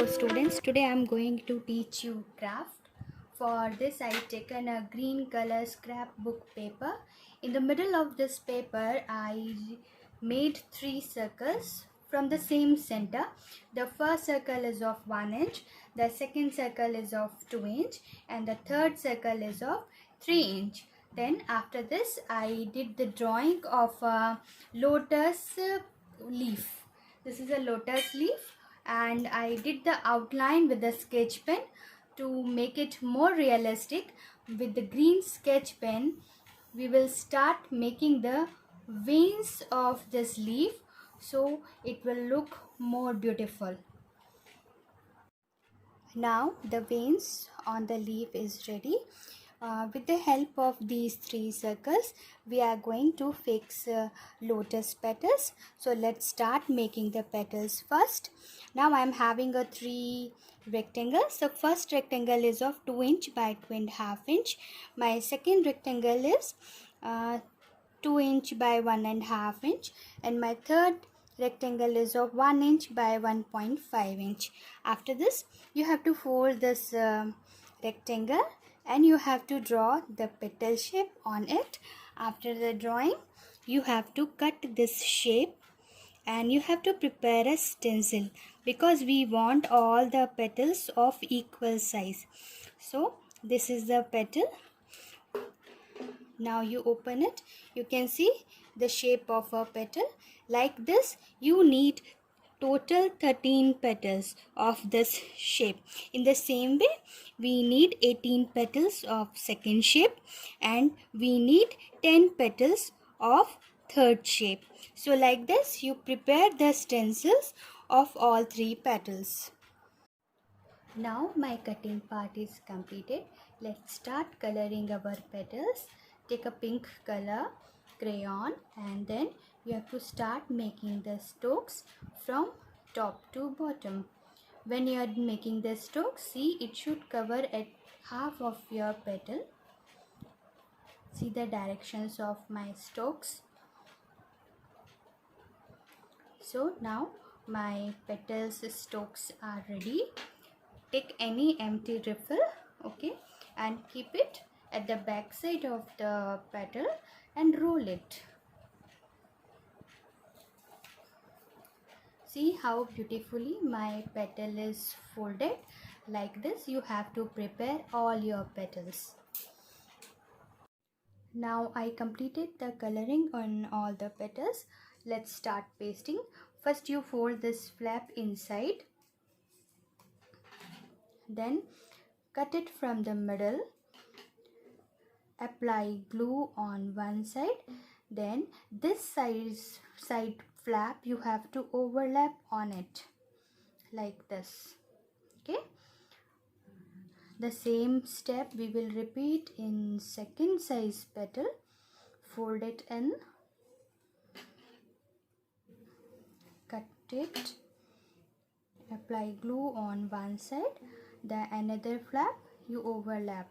students, today I am going to teach you craft. For this I taken a green color scrapbook paper. In the middle of this paper I made 3 circles from the same center. The first circle is of 1 inch, the second circle is of 2 inch, and the third circle is of 3 inch. Then after this I did the drawing of a lotus leaf. This is a lotus leaf, and I did the outline with the sketch pen to make it more realistic. With the green sketch pen we will start making the veins of this leaf, so it will look more beautiful. Now the veins on the leaf is ready. With the help of these 3 circles we are going to fix lotus petals. So let's start making the petals first. Now I am having a 3 rectangles. The first rectangle is of 2 inch by 2.5 inch. My second rectangle is 2 inch by 1.5 inch, and my third rectangle is of 1 inch by 1.5 inch. After this you have to fold this rectangle and you have to draw the petal shape on it. After the drawing you have to cut this shape and you have to prepare a stencil, because we want all the petals of equal size. So this is the petal. Now you open it, you can see the shape of a petal. Like this you need total 13 petals of this shape. In the same way we need 18 petals of second shape, and we need 10 petals of third shape. So like this you prepare the stencils of all 3 petals. Now my cutting part is completed. Let's start coloring our petals. Take a pink color crayon and then you have to start making the strokes from top to bottom. When you are making the strokes, see, it should cover at half of your petal. See the directions of my strokes. So now my petals strokes are ready. Take any empty refill, okay, and keep it at the back side of the petal and roll it. See how beautifully my petal is folded. Like this you have to prepare all your petals. Now I completed the coloring on all the petals. Let's start pasting. First you fold this flap inside, then cut it from the middle, apply glue on one side, then this side flap you have to overlap on it like this. Okay, the same step we will repeat in second size petal. Fold it in, cut it, apply glue on one side, the another flap you overlap.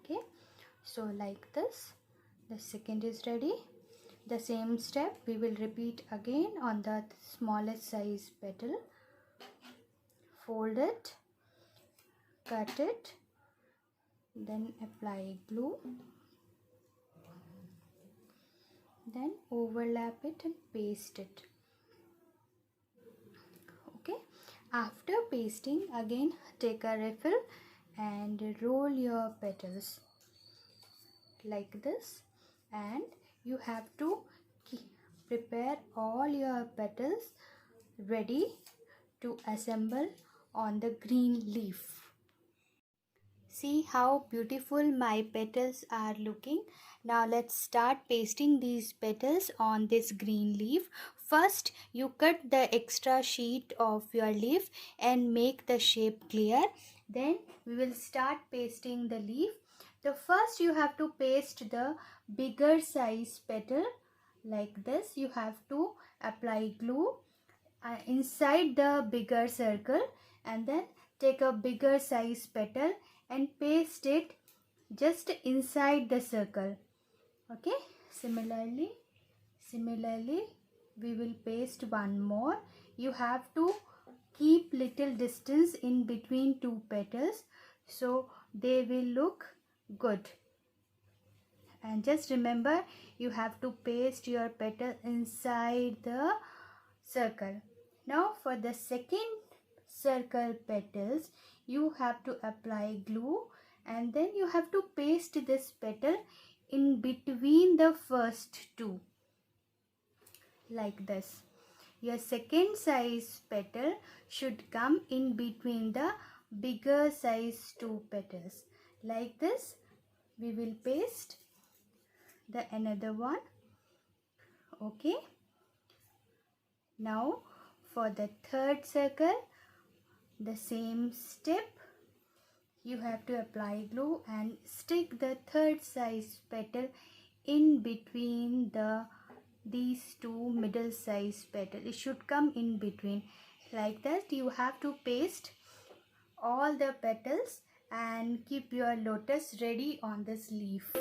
Okay, so like this the second is ready. The same step we will repeat again on the smallest size petal. Fold it, cut it, then apply glue, then overlap it and paste it. Okay, after pasting, again take a refill and roll your petals like this, and you have to prepare all your petals ready to assemble on the green leaf. See how beautiful my petals are looking. Now let's start pasting these petals on this green leaf. First you cut the extra sheet of your leaf and make the shape clear. Then we will start pasting the leaf. The first you have to paste the bigger size petal like this. You have to apply glue inside the bigger circle, and then take a bigger size petal and paste it just inside the circle. Okay, similarly we will paste one more. You have to keep little distance in between two petals so they will look good. And just remember, you have to paste your petal inside the circle. Now for the second circle petals, you have to apply glue, and then you have to paste this petal in between the first two, like this. Your second size petal should come in between the bigger size two petals. Like this, we will paste the another one. Okay. Now for the third circle, the same step. You have to apply glue and stick the third size petal in between these two middle size petals. It should come in between. Like that, you have to paste all the petals and keep your lotus ready on this leaf.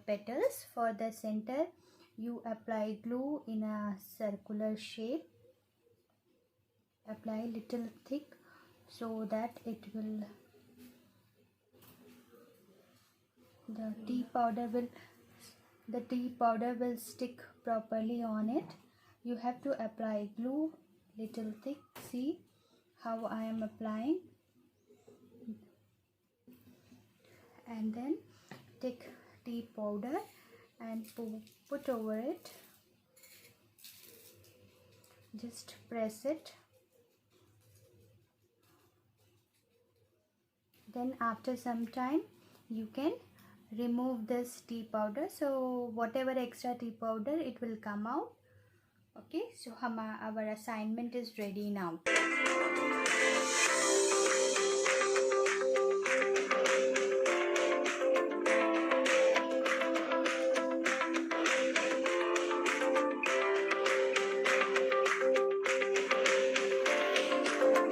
Petals, for the center you apply glue in a circular shape. Apply little thick so that it will, the tea powder will stick properly on it. You have to apply glue little thick. See how I am applying. And then take tea powder and put over it. Just press it. Then after some time you can remove this tea powder, so whatever extra tea powder, it will come out. Okay, so our assignment is ready now.